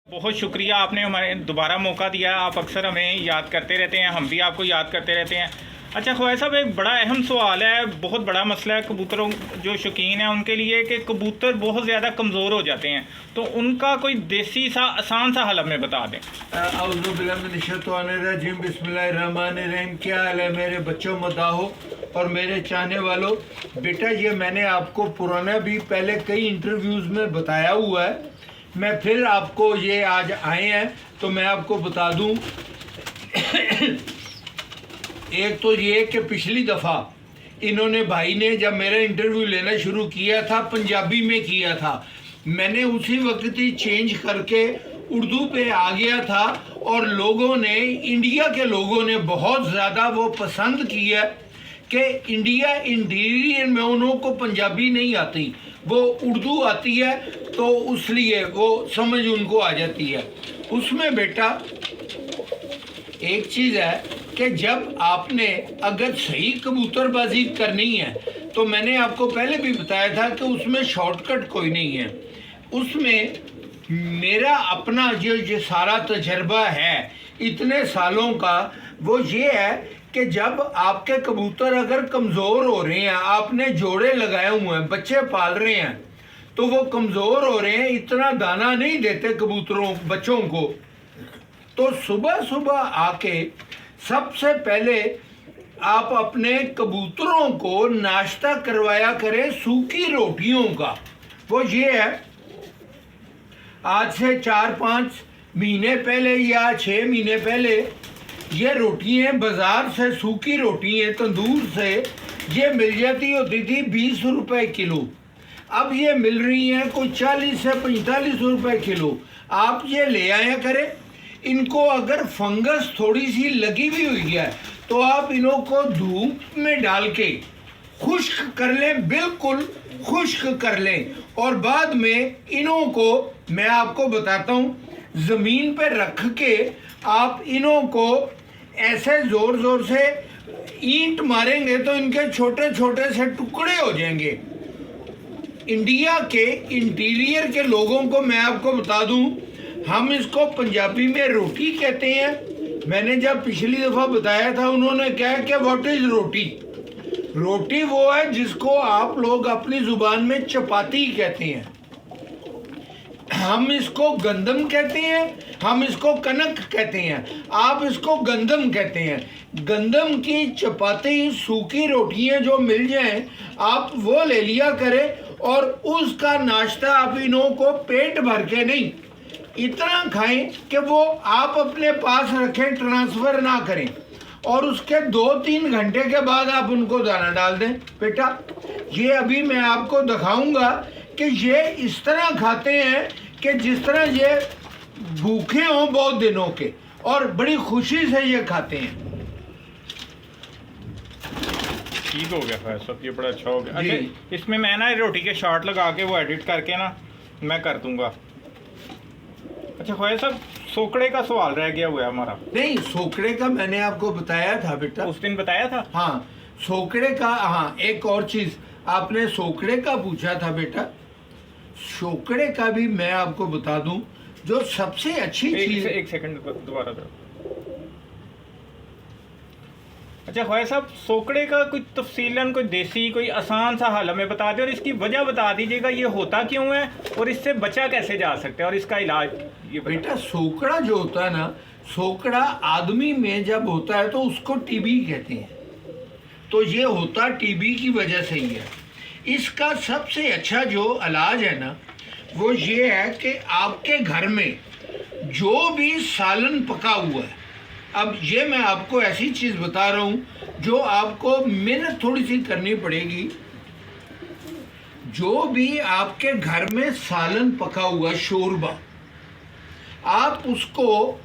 बहुत शुक्रिया, आपने हमारे दोबारा मौका दिया। आप अक्सर हमें याद करते रहते हैं, हम भी आपको याद करते रहते हैं। अच्छा ख्वाजा साहब, एक बड़ा अहम सवाल है, बहुत बड़ा मसला है कबूतरों जो शौकीन हैं उनके लिए कि कबूतर बहुत ज़्यादा कमज़ोर हो जाते हैं, तो उनका कोई देसी सा आसान सा हल हमें बता दें। औज़ुबिल्लाहिमिनश्शैतानिर्रजीम, बिस्मिल्लाहिर्रहमानिर्रहीम। क्या हाल है मेरे बच्चों, मदाहो और मेरे चाहने वालों। बेटा, ये मैंने आपको पुराना भी पहले कई इंटरव्यूज़ में बताया हुआ है, मैं फिर आपको ये आज आए हैं तो मैं आपको बता दूं। एक तो ये कि पिछली दफ़ा इन्होंने भाई ने जब मेरा इंटरव्यू लेना शुरू किया था पंजाबी में किया था, मैंने उसी वक्त ही चेंज करके उर्दू पे आ गया था और लोगों ने, इंडिया के लोगों ने बहुत ज़्यादा वो पसंद किया कि इंडिया इंटीरियर में उन्हों को पंजाबी नहीं आती, वो उर्दू आती है, तो उसलिए वो समझ उनको आ जाती है। उसमें बेटा एक चीज़ है कि जब आपने अगर सही कबूतरबाजी करनी है तो मैंने आपको पहले भी बताया था कि उसमें शॉर्टकट कोई नहीं है। उसमें मेरा अपना जो सारा तजर्बा है इतने सालों का, वो ये है कि जब आपके कबूतर अगर कमज़ोर हो रहे हैं, आपने जोड़े लगाए हुए हैं, बच्चे पाल रहे हैं, तो वो कमज़ोर हो रहे हैं, इतना दाना नहीं देते कबूतरों बच्चों को, तो सुबह सुबह आके सबसे पहले आप अपने कबूतरों को नाश्ता करवाया करें सूखी रोटियों का। वो ये है, आज से 4-5 महीने पहले या 6 महीने पहले ये रोटियाँ बाज़ार से, सूखी रोटियाँ तंदूर से ये मिल जाती होती थी 20 रुपए किलो। अब ये मिल रही हैं कोई 40 से 45 रुपए किलो। आप ये ले आया करें। इनको अगर फंगस थोड़ी सी लगी हुई हुई है तो आप इन्हों को धूप में डाल के खुश्क कर लें, बिल्कुल खुश्क कर लें, और बाद में इन्हों को मैं आपको बताता हूँ, ज़मीन पर रख के आप इन्हों को ऐसे ज़ोर ज़ोर से ईंट मारेंगे तो इनके छोटे छोटे से टुकड़े हो जाएंगे। इंडिया के इंटीरियर के लोगों को मैं आपको बता दूं, हम इसको पंजाबी में रोटी कहते हैं। मैंने जब पिछली दफ़ा बताया था उन्होंने कहा कि व्हाट इज़ रोटी। रोटी वो है जिसको आप लोग अपनी ज़ुबान में चपाती कहते हैं, हम इसको गंदम कहते हैं, हम इसको कनक कहते हैं, आप इसको गंदम कहते हैं। गंदम की चपाती, सूखी रोटियां जो मिल जाएं आप वो ले लिया करें, और उसका नाश्ता आप इन्हों को पेट भर के नहीं, इतना खाएं कि वो आप अपने पास रखें, ट्रांसफ़र ना करें, और उसके 2-3 घंटे के बाद आप उनको दाना डाल दें। बेटा, ये अभी मैं आपको दिखाऊंगा कि ये इस तरह खाते हैं कि जिस तरह ये भूखे हों बहुत दिनों के, और बड़ी खुशी से ये खाते हैं। ठीक हो गया ख्वाजा साहब, ये बड़ा अच्छा हो गया। अच्छा, इसमें मैं ना रोटी के शॉर्ट लगा के वो एडिट करके ना मैं कर दूंगा। अच्छा ख्वाजा साहब, सोकड़े का सवाल रह गया हुआ है हमारा। नहीं, सोकड़े का मैंने आपको बताया था बेटा, उस दिन बताया था। हाँ, सोकड़े का, हाँ एक और चीज़ आपने सोकड़े का पूछा था बेटा, सोकड़े का भी मैं आपको बता दूं, जो सबसे अच्छी चीज़। एक सेकंड दोबारा दो। अच्छा ख्वाजा साहब, सोकड़े का कोई तफसीलन, कोई देसी, कोई आसान सा हल हमें बता दें, और इसकी वजह बता दीजिएगा, ये होता क्यों है और इससे बचा कैसे जा सकते हैं, और इसका इलाज ये बेटा। सोकड़ा जो होता है ना, सोकड़ा आदमी में जब होता है तो उसको टीबी कहते हैं, तो ये होता टीबी की वजह से ही है। इसका सबसे अच्छा जो इलाज है ना, वो ये है कि आपके घर में जो भी सालन पका हुआ है, अब ये मैं आपको ऐसी चीज़ बता रहा हूँ जो आपको मेहनत थोड़ी सी करनी पड़ेगी। जो भी आपके घर में सालन पका हुआ, शोरबा, आप उसको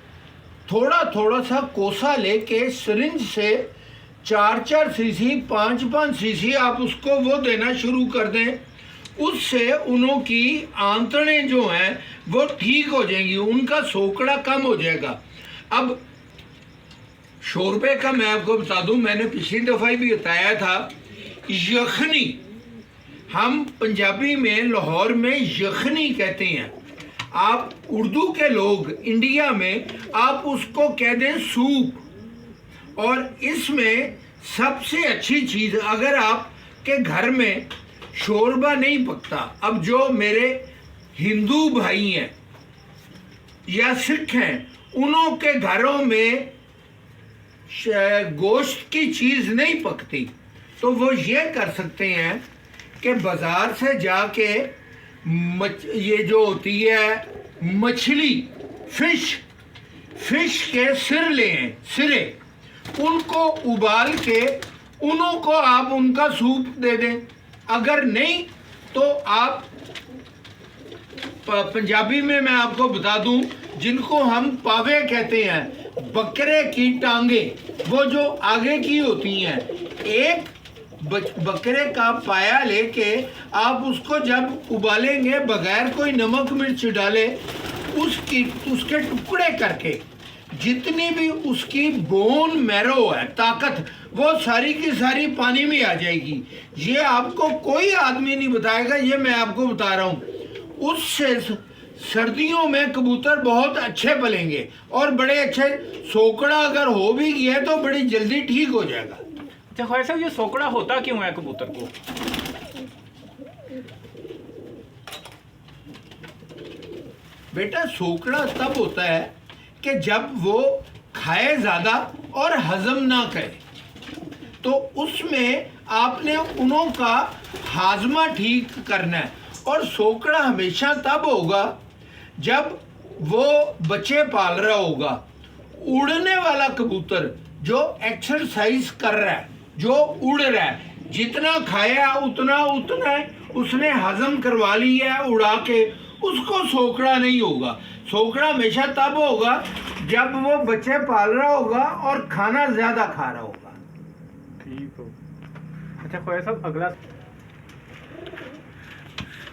थोड़ा थोड़ा सा कोसा लेके सिरिंज से 4-4 सीसी, 5-5 सीसी आप उसको वो देना शुरू कर दें। उससे उन्हों की आंतड़ें जो हैं वो ठीक हो जाएंगी, उनका सोकड़ा कम हो जाएगा। अब शोरबे का मैं आपको बता दूं, मैंने पिछली दफ़ा भी बताया था, यखनी, हम पंजाबी में लाहौर में यखनी कहते हैं। आप उर्दू के लोग इंडिया में आप उसको कह दें सूप। और इसमें सबसे अच्छी चीज़, अगर आपके घर में शोरबा नहीं पकता, अब जो मेरे हिंदू भाई हैं या सिख हैं, उन्हों के घरों में गोश्त की चीज़ नहीं पकती, तो वो ये कर सकते हैं कि बाज़ार से जाके ये जो होती है मछली, फिश के सिर लें, सिरे, उनको उबाल के उन्हों को आप उनका सूप दे दें। अगर नहीं तो आप पंजाबी में मैं आपको बता दूं, जिनको हम पावे कहते हैं, बकरे की टांगे, वो जो आगे की होती हैं, एक बकरे का पाया लेके आप उसको जब उबालेंगे बगैर कोई नमक मिर्च डाले, उसके टुकड़े करके जितनी भी उसकी बोन मैरो है, ताकत, वो सारी की सारी पानी में आ जाएगी। ये आपको कोई आदमी नहीं बताएगा, ये मैं आपको बता रहा हूँ। उससे सर्दियों में कबूतर बहुत अच्छे पलेंगे और बड़े अच्छे, सोकड़ा अगर हो भी गया तो बड़ी जल्दी ठीक हो जाएगा। अच्छा ख्वाजा साहब, ये सोकड़ा होता क्यों है कबूतर को? बेटा सोकड़ा तब होता है कि जब वो खाए ज़्यादा और हजम ना करे, तो उसमें आपने उन्हों का हाजमा ठीक करना है। और सोकड़ा हमेशा तब होगा जब वो बच्चे पाल रहा होगा। उड़ने वाला कबूतर जो एक्सरसाइज कर रहा है, जो उड़ रहा है, जितना खाया उतना उसने हजम करवा लिया है उड़ा के, उसको सोकड़ा नहीं होगा। सोकड़ा हमेशा तब होगा जब वो बच्चे पाल रहा होगा और खाना ज्यादा खा रहा होगा। ठीक हो। अच्छा ख्वाजा साहब, अगला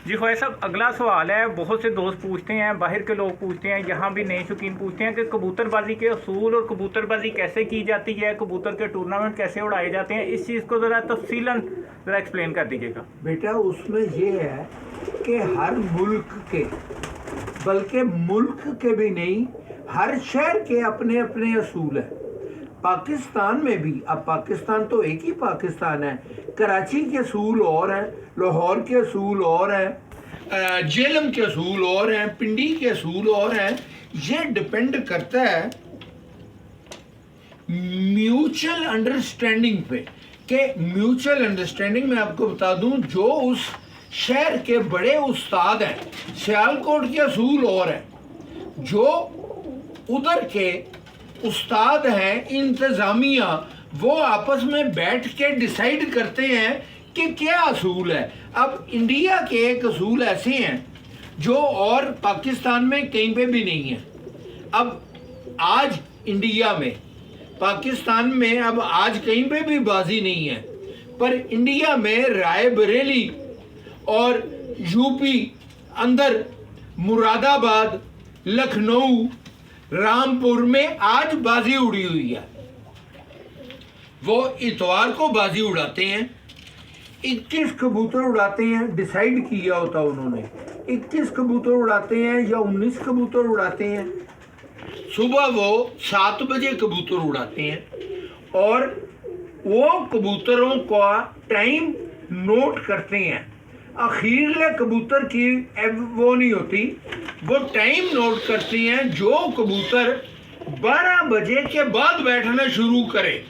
जी ख्वाजा साहब, अगला सवाल है, बहुत से दोस्त पूछते हैं, बाहर के लोग पूछते हैं, यहाँ भी नए शौकीन पूछते हैं कि कबूतरबाजी के असूल और कबूतरबाजी कैसे की जाती है, कबूतर के टूर्नामेंट कैसे उड़ाए जाते हैं, इस चीज़ को ज़रा तफसीलन ज़रा एक्सप्लेन कर दीजिएगा। बेटा उसमें ये है कि हर मुल्क के, बल्कि मुल्क के भी नहीं, हर शहर के अपने अपने असूल हैं। पाकिस्तान में भी, अब पाकिस्तान तो एक ही पाकिस्तान है, कराची के असूल और हैं, लाहौर के असूल और हैं, जेलम के असूल और हैं, पिंडी के असूल और हैं। ये डिपेंड करता है म्यूचुअल अंडरस्टैंडिंग पे, कि म्यूचुअल अंडरस्टैंडिंग में आपको बता दूं, जो उस शहर के बड़े उस्ताद हैं, सियालकोट के असूल और हैं, जो उधर के उस्ताद हैं इंतज़ामिया, वो आपस में बैठ के डिसाइड करते हैं कि क्या असूल है। अब इंडिया के एक असूल ऐसे हैं जो और पाकिस्तान में कहीं पे भी नहीं है। अब आज इंडिया में, पाकिस्तान में अब आज कहीं पे भी बाजी नहीं है, पर इंडिया में रायबरेली और यूपी अंदर मुरादाबाद, लखनऊ, रामपुर में आज बाजी उड़ी हुई है। वो इतवार को बाजी उड़ाते हैं, 21 कबूतर उड़ाते हैं, डिसाइड किया होता उन्होंने, 21 कबूतर उड़ाते हैं या 19 कबूतर उड़ाते हैं। सुबह वो 7 बजे कबूतर उड़ाते हैं और वो कबूतरों का टाइम नोट करते हैं। अखीरले कबूतर की वो नहीं होती, वो टाइम नोट करती हैं। जो कबूतर 12 बजे के बाद बैठना शुरू करे,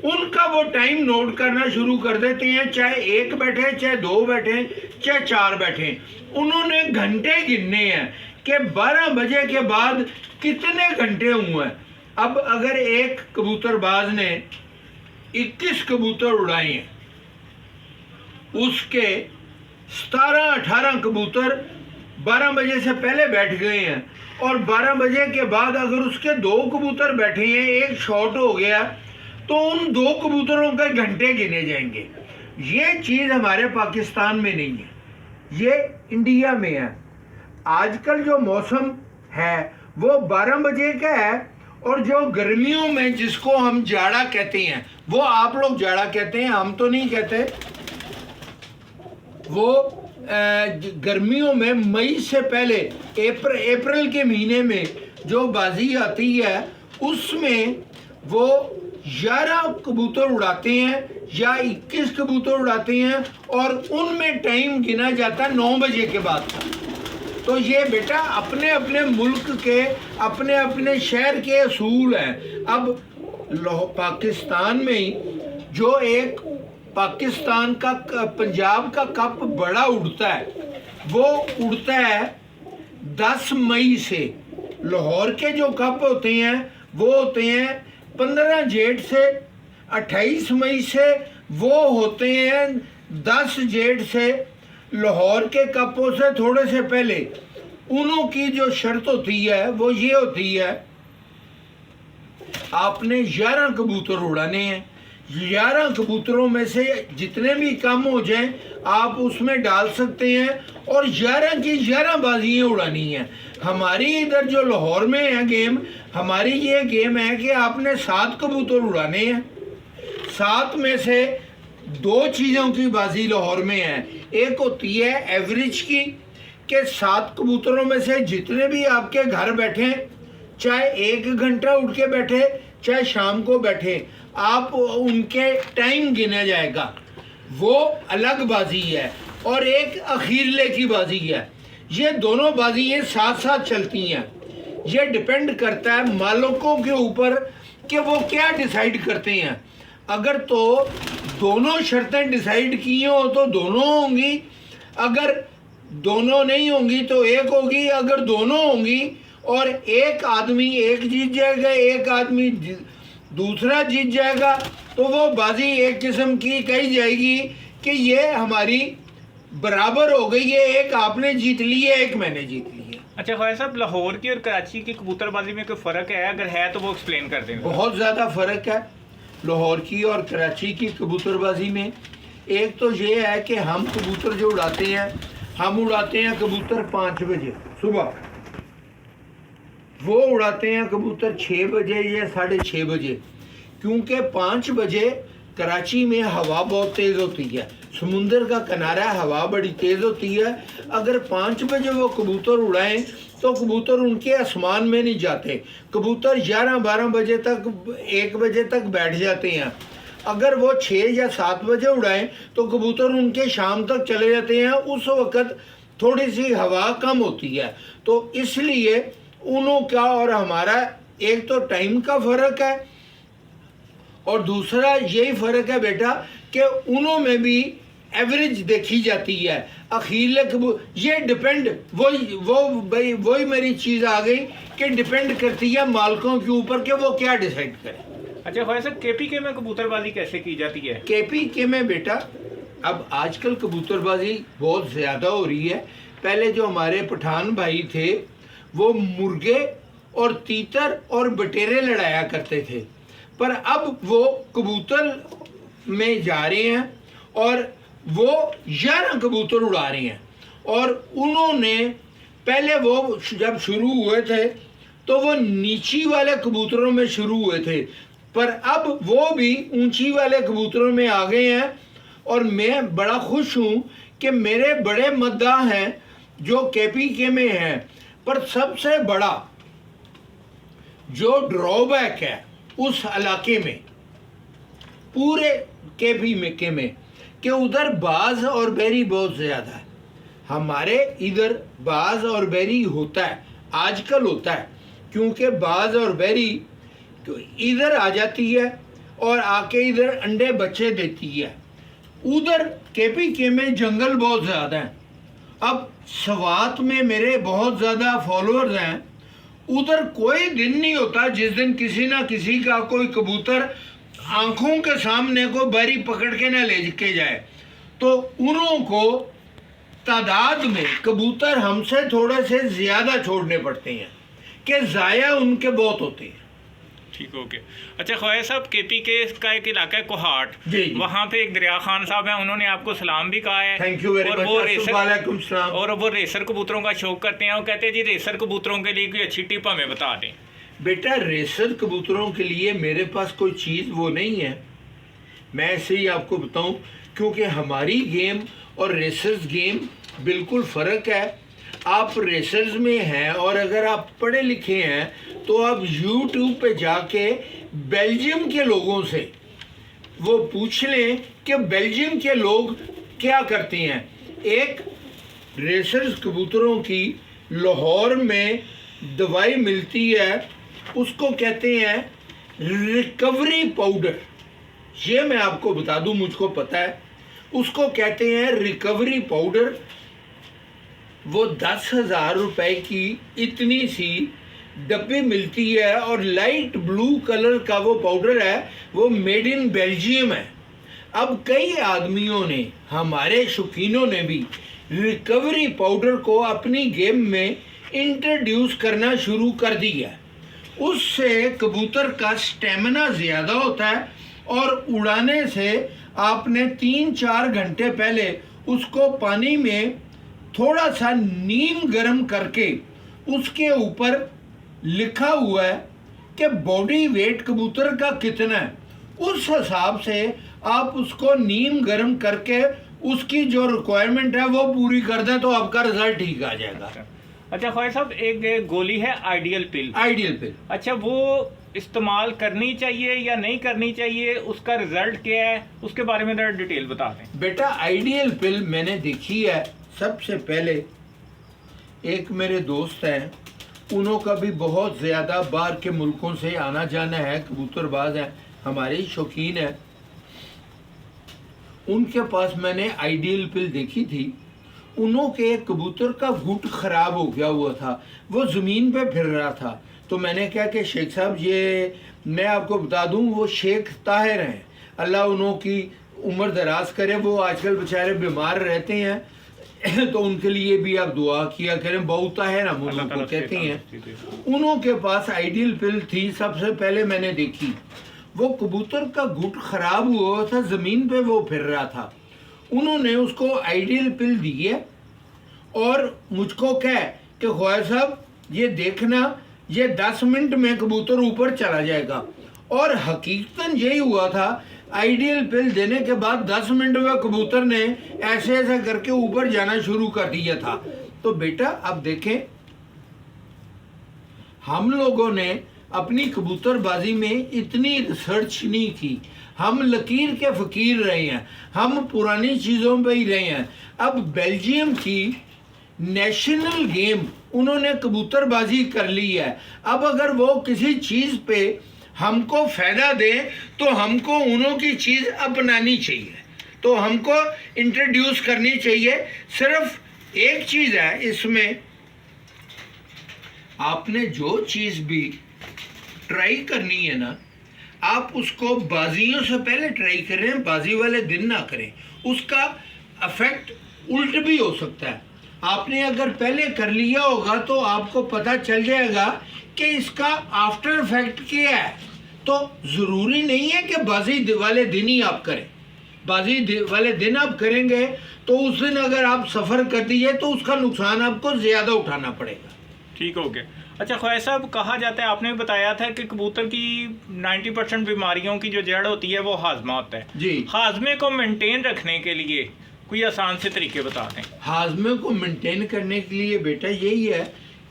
उनका वो टाइम नोट करना शुरू कर देते हैं, चाहे 1 बैठे, चाहे 2 बैठे, चाहे 4 बैठे। उन्होंने घंटे गिनने हैं कि 12 बजे के बाद कितने घंटे हुए हैं। अब अगर एक कबूतरबाज ने 21 कबूतर उड़ाए हैं, उसके 17-18 कबूतर 12 बजे से पहले बैठ गए हैं, और 12 बजे के बाद अगर उसके 2 कबूतर बैठे हैं, एक शॉट हो गया, तो उन 2 कबूतरों के घंटे गिने जाएंगे। ये चीज़ हमारे पाकिस्तान में नहीं है, ये इंडिया में है। आजकल जो मौसम है वो 12 बजे का है, और जो गर्मियों में जिसको हम जाड़ा कहते हैं, वो आप लोग जाड़ा कहते हैं, हम तो नहीं कहते, वो गर्मियों में मई से पहले अप्रैल के महीने में जो बाजी आती है उसमें वो 11 कबूतर उड़ाते हैं या 21 कबूतर उड़ाते हैं और उनमें टाइम गिना जाता है 9 बजे के बाद का। तो ये बेटा अपने अपने मुल्क के अपने अपने शहर के असूल हैं। अब पाकिस्तान में ही जो एक पाकिस्तान का पंजाब का कप बड़ा उड़ता है वो उड़ता है 10 मई से। लाहौर के जो कप होते हैं वो होते हैं 15 जेठ से 28 मई से, वो होते हैं 10 जेठ से। लाहौर के कपों से थोड़े से पहले उनों की जो शर्त होती है वो ये होती है, आपने 11 कबूतर उड़ाने हैं। 11 कबूतरों में से जितने भी कम हो जाएं आप उसमें डाल सकते हैं और 11 की 11 बाजियाँ उड़ानी हैं। हमारी इधर जो लाहौर में है गेम, हमारी ये गेम है कि आपने 7 कबूतर उड़ाने हैं। 7 में से 2 चीज़ों की बाजी लाहौर में है। एक होती है एवरेज की कि 7 कबूतरों में से जितने भी आपके घर बैठे, चाहे 1 घंटा उठ के बैठे चाहे शाम को बैठे, आप उनके टाइम गिना जाएगा, वो अलग बाजी है। और एक अखीरले की बाजी है। ये दोनों बाजियाँ साथ साथ चलती हैं। ये डिपेंड करता है मालिकों के ऊपर कि वो क्या डिसाइड करते हैं। अगर तो दोनों शर्तें डिसाइड की हो तो दोनों होंगी, अगर दोनों नहीं होंगी तो एक होगी, अगर दोनों होंगी और एक आदमी एक जीत जाएगा एक आदमी दूसरा जीत जाएगा तो वो बाजी एक किस्म की कही जाएगी कि ये हमारी बराबर हो गई है, एक आपने जीत ली है एक मैंने जीत ली है। अच्छा ख्वाजा साहब, लाहौर की और कराची की कबूतरबाजी में कोई फ़र्क है? अगर है तो वो एक्सप्लेन कर दें। बहुत ज़्यादा फ़र्क है लाहौर की और कराची की कबूतरबाजी में। एक तो ये है कि हम कबूतर जो उड़ाते हैं, हम उड़ाते हैं कबूतर 5 बजे सुबह, वो उड़ाते हैं कबूतर 6 बजे या 6:30 बजे, क्योंकि 5 बजे कराची में हवा बहुत तेज़ होती है, समुंदर का किनारा, हवा बड़ी तेज़ होती है। अगर 5 बजे वो कबूतर उड़ाएं तो कबूतर उनके आसमान में नहीं जाते, कबूतर 11-12 बजे तक 1 बजे तक बैठ जाते हैं। अगर वो 6 या 7 बजे उड़ाएं तो कबूतर उनके शाम तक चले जाते हैं, उस वक़्त थोड़ी सी हवा कम होती है। तो इसलिए उनों का और हमारा एक तो टाइम का फ़र्क है और दूसरा यही फ़र्क है बेटा कि उनों में भी एवरेज देखी जाती है। अखीर ये डिपेंड वही मेरी चीज़ आ गई कि डिपेंड करती है मालिकों के ऊपर कि वो क्या डिसाइड करें। अच्छा ख्वाजा साहब, KPK में कबूतरबाजी कैसे की जाती है? KPK में बेटा अब आजकल कबूतरबाजी बहुत ज़्यादा हो रही है। पहले जो हमारे पठान भाई थे वो मुर्गे और तीतर और बटेरे लड़ाया करते थे, पर अब वो कबूतर में जा रहे हैं और वो 11 कबूतर उड़ा रहे हैं। और उन्होंने पहले वो जब शुरू हुए थे तो वो नीची वाले कबूतरों में शुरू हुए थे, पर अब वो भी ऊंची वाले कबूतरों में आ गए हैं। और मैं बड़ा खुश हूँ कि मेरे बड़े मद्दाह हैं जो KPK में हैं, पर सबसे बड़ा जो ड्रॉबैक है उस इलाके में पूरे KPK में कि उधर बाज और बैरी बहुत ज़्यादा है। हमारे इधर बाज और बैरी होता है, आजकल होता है, क्योंकि बाज और बैरी इधर आ जाती है और आके इधर अंडे बच्चे देती है। उधर KPK में जंगल बहुत ज़्यादा है। अब सवात में मेरे बहुत ज़्यादा फॉलोअर्स हैं, उधर कोई दिन नहीं होता जिस दिन किसी ना किसी का कोई कबूतर आंखों के सामने को बैरी पकड़ के ना ले के जाए। तो उन्हों को तादाद में कबूतर हमसे थोड़े से ज़्यादा छोड़ने पड़ते हैं कि ज़ाया उनके बहुत होते हैं। ठीक, ओके। अच्छा ख्वाजा साहब, KPK का एक इलाका है कोहाट, जी। वहाँ पे एक दरिया खान साहब हैं, उन्होंने आपको सलाम भी कहा है। थैंक यू वेरी और मच। वो रेसर कबूतरों का शौक करते हैं। वो कहते हैं जी रेसर कबूतरों के लिए कोई अच्छी टिप हमें बता दें। बेटा रेसर कबूतरों के लिए मेरे पास कोई चीज़ वो नहीं है, मैं ऐसे ही आपको बताऊं, क्योंकि हमारी गेम और रेसर्स गेम बिल्कुल फ़र्क है। आप रेसर्स में हैं और अगर आप पढ़े लिखे हैं तो आप यूट्यूब पे जाके बेल्जियम के लोगों से वो पूछ लें कि बेल्जियम के लोग क्या करते हैं। एक रेसर्स कबूतरों की लाहौर में दवाई मिलती है, उसको कहते हैं रिकवरी पाउडर। ये मैं आपको बता दूं, मुझको पता है, उसको कहते हैं रिकवरी पाउडर। वो 10,000 रुपए की इतनी सी डब्बी मिलती है और लाइट ब्लू कलर का वो पाउडर है, वो मेड इन बेल्जियम है। अब कई आदमियों ने, हमारे शौकीनों ने भी रिकवरी पाउडर को अपनी गेम में इंट्रोड्यूस करना शुरू कर दिया। उससे कबूतर का स्टेमिना ज़्यादा होता है और उड़ाने से आपने 3-4 घंटे पहले उसको पानी में थोड़ा सा नीम गर्म करके उसके ऊपर लिखा हुआ है कि बॉडी वेट कबूतर का कितना है, उस हिसाब से आप उसको नीम गर्म करके उसकी जो रिक्वायरमेंट है वो पूरी कर दें तो आपका रिजल्ट ठीक आ जाएगा। अच्छा ख्वाजा साहब, एक गोली है आइडियल पिल। आइडियल पिल, अच्छा, वो इस्तेमाल करनी चाहिए या नहीं करनी चाहिए, उसका रिजल्ट क्या है, उसके बारे में जरा डिटेल बता दें। बेटा आइडियल पिल मैंने देखी है। सबसे पहले एक मेरे दोस्त हैं, उनका भी बहुत ज़्यादा बाहर के मुल्कों से आना जाना है, कबूतरबाज हैं, हमारे ही शौकीन हैं। उनके पास मैंने आइडियल पिल देखी थी। उनके कबूतर का घुट ख़राब हो गया हुआ था, वो ज़मीन पे फिर रहा था। तो मैंने कहा कि शेख साहब, ये मैं आपको बता दूं, वो शेख ताहिर हैं, अल्लाह उनकी उम्र दराज करे। वो आजकल बेचारे बीमार रहते हैं तो उनके लिए भी आप दुआ किया करें। बहुत ताहिर हम उनको कहते हैं। उनके पास आइडियल पिल थी, सबसे पहले मैंने देखी। वो कबूतर का घुट ख़राब हुआ था, ज़मीन पे वो फिर रहा था। उन्होंने उसको आइडियल पिल दी है और मुझको कहा कि ख्वाजा साहब ये देखना, ये 10 मिनट में कबूतर ऊपर चला जाएगा। और हकीकतन यही हुआ था। आइडियल पिल देने के बाद 10 मिनट में कबूतर ने ऐसे ऐसे करके ऊपर जाना शुरू कर दिया था। तो बेटा अब देखें, हम लोगों ने अपनी कबूतरबाजी में इतनी रिसर्च नहीं की, हम लकीर के फ़कीर रहे हैं, हम पुरानी चीज़ों पे ही रहे हैं। अब बेल्जियम की नेशनल गेम उन्होंने कबूतरबाजी कर ली है। अब अगर वो किसी चीज़ पे हमको फ़ायदा दें तो हमको उन्हों की चीज़ अपनानी चाहिए, तो हमको इंट्रोड्यूस करनी चाहिए। सिर्फ एक चीज़ है इसमें, आपने जो चीज़ भी ट्राई करनी है ना, आप उसको बाजियों से पहले ट्राई करें, बाजी वाले दिन ना करें। उसका इफेक्ट उल्ट भी हो सकता है। आपने अगर पहले कर लिया होगा तो आपको पता चल जाएगा कि इसका आफ्टर इफेक्ट क्या है। तो ज़रूरी नहीं है कि बाजी वाले दिन ही आप करें। बाजी वाले दिन आप करेंगे तो उस दिन अगर आप सफ़र कर दिए तो उसका नुकसान आपको ज़्यादा उठाना पड़ेगा। ठीक हो गया। अच्छा ख्वाजा साहब, कहा जाता है, आपने भी बताया था कि कबूतर की 90% बीमारियों की जो जड़ होती है वो हाजमा होता है जी। हाजमे को मेंटेन रखने के लिए कोई आसान से तरीके बता दें। हाजमे को मेंटेन करने के लिए बेटा यही है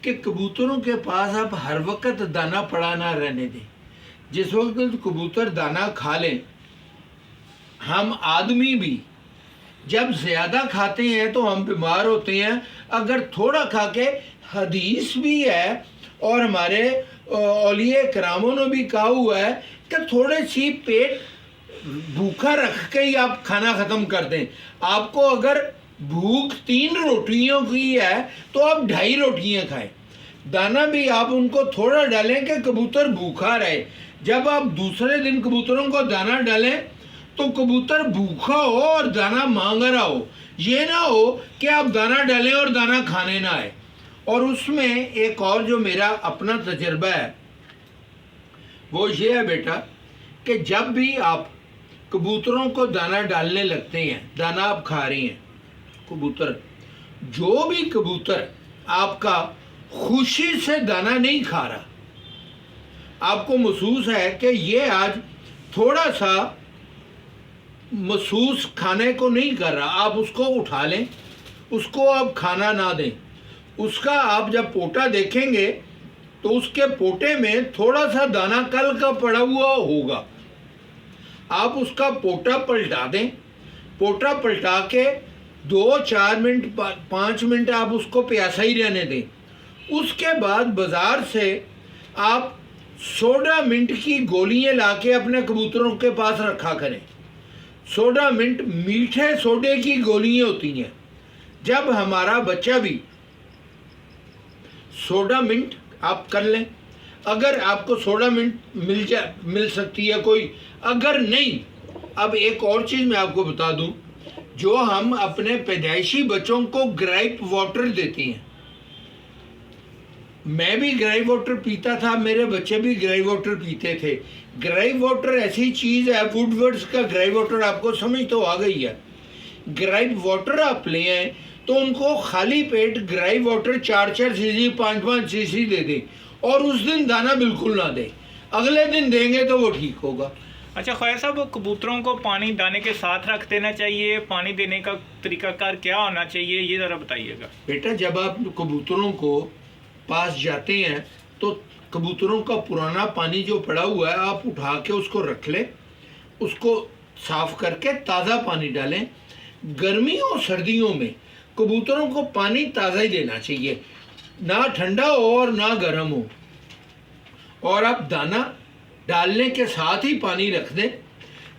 कि कबूतरों के पास आप हर वक्त दाना पड़ा ना रहने दें। जिस वक्त कबूतर दाना खा लें, हम आदमी भी जब ज़्यादा खाते हैं तो हम बीमार होते हैं। अगर थोड़ा खा के, हदीस भी है और हमारे औलिया करामों ने भी कहा हुआ है कि थोड़े सी पेट भूखा रख के ही आप खाना ख़त्म कर दें। आपको अगर भूख 3 रोटियों की है तो आप 2.5 रोटियां खाएं। दाना भी आप उनको थोड़ा डालें कि कबूतर भूखा रहे। जब आप दूसरे दिन कबूतरों को दाना डालें तो कबूतर भूखा हो और दाना मांग रहा हो। ये ना हो कि आप दाना डालें और दाना खाने ना आए। और उसमें एक और जो मेरा अपना तजर्बा है वो ये है बेटा कि जब भी आप कबूतरों को दाना डालने लगते हैं, दाना आप खा रही हैं, कबूतर, जो भी कबूतर आपका खुशी से दाना नहीं खा रहा, आपको महसूस है कि ये आज थोड़ा सा महसूस खाने को नहीं कर रहा, आप उसको उठा लें, उसको आप खाना ना दें। उसका आप जब पोटा देखेंगे तो उसके पोटे में थोड़ा सा दाना कल का पड़ा हुआ होगा। आप उसका पोटा पलटा दें। पोटा पलटा के 2-4 मिनट 5 मिनट आप उसको प्यासा ही रहने दें। उसके बाद बाज़ार से आप सोडा मिंट की गोलियां लाके अपने कबूतरों के पास रखा करें। सोडा मिंट मीठे सोडे की गोलियां होती हैं। जब हमारा बच्चा भी सोडा मिंट आप कर लें, अगर आपको सोडा मिंट मिल सकती है कोई, अगर नहीं, अब एक और चीज़ मैं आपको बता दूं, जो हम अपने पैदाइशी बच्चों को ग्राइप वाटर देते हैं। मैं भी ग्राइप वाटर पीता था, मेरे बच्चे भी ग्राइप वाटर पीते थे। ग्राइप वाटर ऐसी चीज़ है, वुडवर्ड्स का ग्राइप वाटर आपको समझ तो आ गई है। ग्राइप वाटर आप ले आए तो उनको खाली पेट ग्राइप वाटर 4-4 सीसी 5-5 सीसी दे दें, और उस दिन दाना बिल्कुल ना दें। अगले दिन देंगे तो वो ठीक होगा। अच्छा ख्वाजा साहब, कबूतरों को पानी दाने के साथ रख देना चाहिए? पानी देने का तरीकाकार क्या होना चाहिए, ये ज़रा बताइएगा। बेटा, जब आप कबूतरों को पास जाते हैं तो कबूतरों का पुराना पानी जो पड़ा हुआ है आप उठा के उसको रख लें, उसको साफ करके ताज़ा पानी डालें। गर्मियों और सर्दियों में कबूतरों को पानी ताज़ा ही देना चाहिए, ना ठंडा हो और ना गर्म हो। और आप दाना डालने के साथ ही पानी रख दें।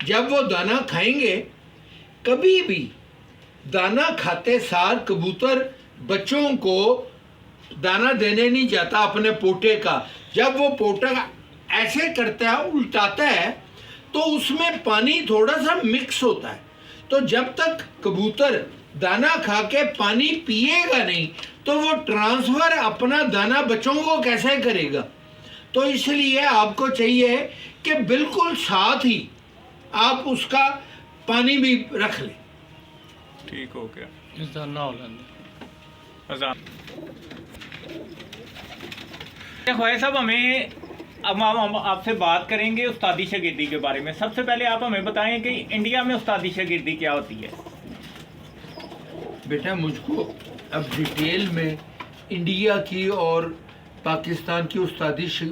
जब वो दाना खाएंगे, कभी भी दाना खाते सार कबूतर बच्चों को दाना देने नहीं जाता अपने पोटे का। जब वो पोटा ऐसे करता है, उल्टाता है, तो उसमें पानी थोड़ा सा मिक्स होता है। तो जब तक कबूतर दाना खा के पानी पिएगा नहीं तो वो ट्रांसफ़र अपना दाना बच्चों को कैसे करेगा। तो इसलिए आपको चाहिए कि बिल्कुल साथ ही आप उसका पानी भी रख लें। ठीक हो गया। ख्वाजा साहब, हमें अब हम आपसे बात करेंगे उस्तादी शागिर्दी के बारे में। सबसे पहले आप हमें बताएं कि इंडिया में उस्तादी शागिर्दी क्या होती है। बेटा, मुझको अब डिटेल में इंडिया की और पाकिस्तान की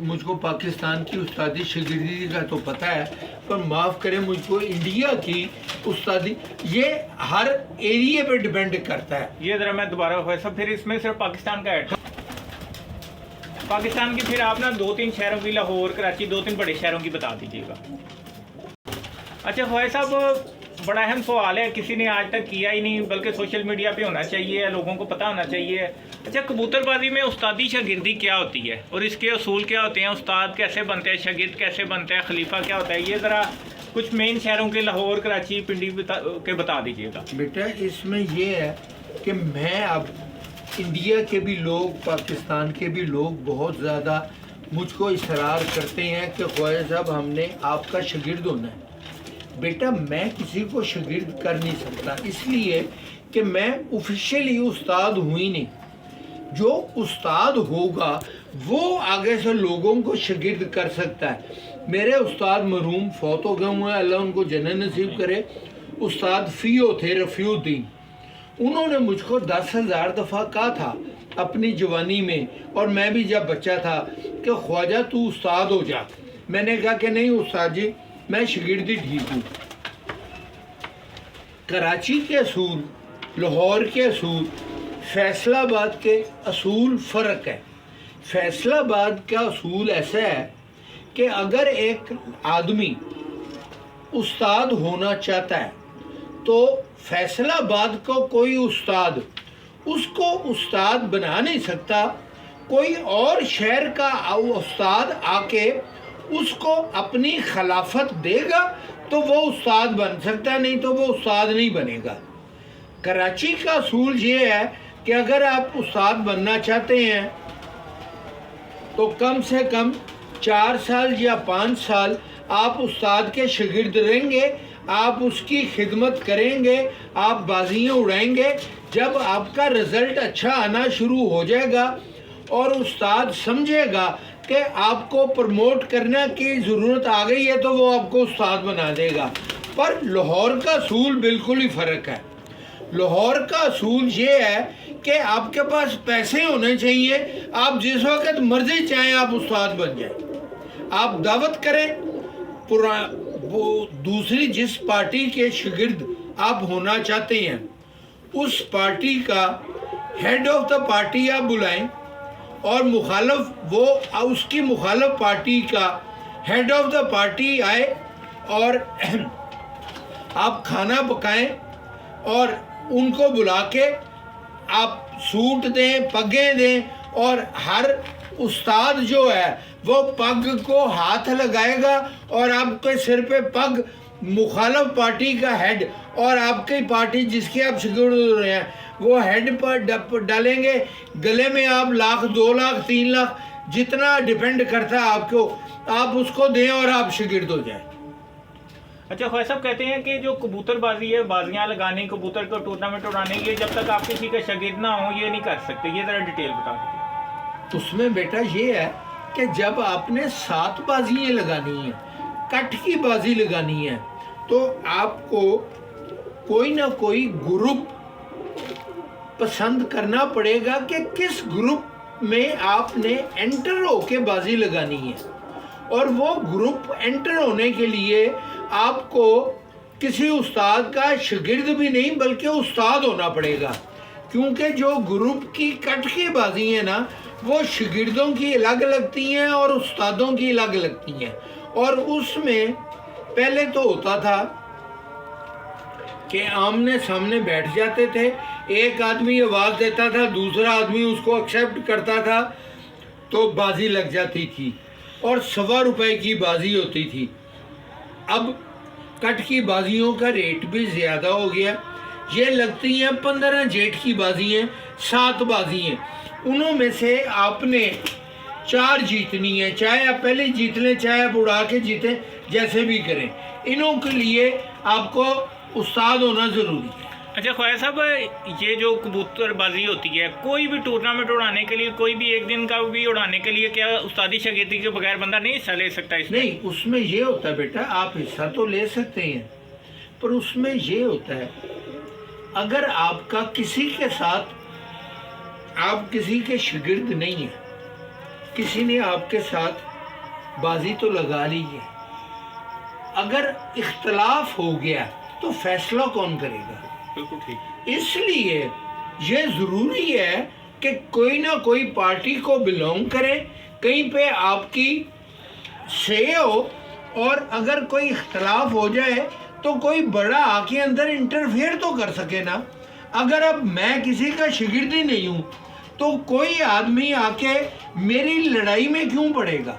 मुझको पाकिस्तान की उस्तादी शागिर्दी का तो पता है, पर माफ़ करें, मुझको इंडिया की उस्तादी ये हर एरिया पे डिपेंड करता है। ये ज़रा मैं दोबारा ख्वाजा साहब, फिर इसमें सिर्फ पाकिस्तान का ऐड, पाकिस्तान की फिर आप ना 2-3 शहरों की, लाहौर, कराची, 2-3 बड़े शहरों की बता दीजिएगा। अच्छा ख्वाजा साहब, बड़ा अहम सवाल है, किसी ने आज तक किया ही नहीं, बल्कि सोशल मीडिया पे होना चाहिए, लोगों को पता होना चाहिए। अच्छा, कबूतरबाजी में उस्तादी शागिर्दी क्या होती है और इसके असूल क्या होते हैं? उस्ताद कैसे बनते हैं, शागिर्द कैसे बनते हैं, खलीफा क्या होता है? ये ज़रा कुछ मेन शहरों के, लाहौर, कराची, पिंडी के बता दीजिएगा। बेटा, इसमें ये है कि मैं अब इंडिया के भी लोग, पाकिस्तान के भी लोग बहुत ज़्यादा मुझको इसरार करते हैं कि ख्वाजा साहब हमने आपका शागिर्द होना है। बेटा, मैं किसी को शागिर्द कर नहीं सकता, इसलिए कि मैं ऑफिशियली उस्ताद हूँ ही नहीं। जो उस्ताद होगा वो आगे से लोगों को शागिर्द कर सकता है। मेरे उस्ताद मरहूम फौत हो गए हुए, अल्लाह उनको जन्नत नसीब करे। उस्ताद फ़ियो थे, रफ़ीउद्दीन। उन्होंने मुझको 10,000 दफ़ा कहा था अपनी जवानी में, और मैं भी जब बच्चा था, कि ख्वाजा तू उस्ताद हो जा। मैंने कहा कि नहीं उस्ताद जी, मैं शागिर्दी ठीक हूँ। कराची के असूल, लाहौर के असूल, फैसलाबाद के असूल फ़र्क है। फैसलाबाद का असूल ऐसा है कि अगर एक आदमी उस्ताद होना चाहता है तो फैसलाबाद को कोई उस्ताद उसको उस्ताद बना नहीं सकता। कोई और शहर का उस्ताद आके उसको अपनी खिलाफत देगा तो वो उस्ताद बन सकता है, नहीं तो वो उस्ताद नहीं बनेगा। कराची का असूल ये है कि अगर आप उस्ताद बनना चाहते हैं तो कम से कम 4 साल या 5 साल आप उस्ताद के शागिर्द रहेंगे, आप उसकी खिदमत करेंगे, आप बाजियाँ उड़ाएंगे। जब आपका रिज़ल्ट अच्छा आना शुरू हो जाएगा और उस्ताद समझेगा कि आपको प्रमोट करने की ज़रूरत आ गई है तो वो आपको उस्ताद बना देगा। पर लाहौर का असूल बिल्कुल ही फ़र्क है। लाहौर का असूल ये है कि आपके पास पैसे होने चाहिए, आप जिस वक्त मर्जी चाहें आप उस्ताद बन जाएं। आप दावत करें, वो दूसरी जिस पार्टी के शागिर्द आप होना चाहते हैं उस पार्टी का हेड ऑफ द पार्टी आप बुलाएं और मुखालफ वो उसकी मुखालफ पार्टी का हेड ऑफ द पार्टी आए और आप खाना पकाएं और उनको बुला के आप सूट दें, पगें दें और हर उस्ताद जो है वो पग को हाथ लगाएगा और आपके सिर पे पग मुखालफ पार्टी का हेड और आपकी पार्टी जिसके आप शागिर्द हो रहे हैं वो हेड पर डालेंगे। गले में आप लाख, 2 लाख, 3 लाख जितना डिपेंड करता है आपको, आप उसको दें और आप शागिर्द हो जाए। अच्छा, ख्वाजा साहब कहते हैं कि जो कबूतरबाजी है, बाजियाँ लगाने, कबूतर को टूर्नामेंट उड़ाने, ये जब तक आप किसी का शागिर्द ना हो ये नहीं कर सकते, ये ज़रा डिटेल बता दीजिए। उसमें बेटा ये है कि जब आपने 7 बाजियाँ लगानी है, कट की बाजी लगानी है, तो आपको कोई ना कोई ग्रुप पसंद करना पड़ेगा कि किस ग्रुप में आपने एंटर होके बाजी लगानी है। और वो ग्रुप एंटर होने के लिए आपको किसी उस्ताद का शागिर्द भी नहीं बल्कि उस्ताद होना पड़ेगा, क्योंकि जो ग्रुप की कट की बाजी है ना वो शागिर्दों की अलग लगती हैं और उस्तादों की अलग लगती हैं। और उसमें पहले तो होता था कि आमने सामने बैठ जाते थे, एक आदमी आवाज़ देता था, दूसरा आदमी उसको एक्सेप्ट करता था, तो बाजी लग जाती थी और ₹1.25 की बाजी होती थी। अब कट की बाजियों का रेट भी ज़्यादा हो गया, ये लगती हैं 15 जेठ की बाजी हैं, 7 बाजी हैं, उनों में से आपने 4 जीतनी है, चाहे आप पहले जीत लें चाहे आप उड़ा के जीतें, जैसे भी करें। इनों के लिए आपको उस्ताद होना ज़रूरी है। अच्छा ख्वाजा साहब, ये जो कबूतरबाजी होती है, कोई भी टूर्नामेंट उड़ाने के लिए, कोई भी एक दिन का भी उड़ाने के लिए क्या उस्तादी शागिर्दी के बगैर बंदा नहीं हिस्सा ले सकता इसमें? नहीं, उसमें ये होता है बेटा, आप हिस्सा तो ले सकते हैं, पर उसमें ये होता है अगर आपका किसी के साथ, आप किसी के शागिर्द नहीं हैं, किसी ने आपके साथ बाजी तो लगा ली है, अगर इख्तलाफ हो गया तो फैसला कौन करेगा? बिल्कुल ठीक। इसलिए ये ज़रूरी है कि कोई ना कोई पार्टी को बिलोंग करे, कहीं पे आपकी से हो, और अगर कोई इख्तलाफ हो जाए तो कोई बड़ा आके अंदर इंटरफेयर तो कर सके ना। अगर अब मैं किसी का शागिर्द ही नहीं हूँ तो कोई आदमी आके मेरी लड़ाई में क्यों पड़ेगा?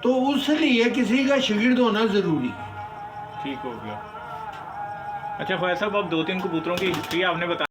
तो उसलिए किसी का शागिर्द होना ज़रूरी है। ठीक हो गया। अच्छा ख्वाजा साहब, अब 2-3 कबूतरों की हिस्ट्री आपने बता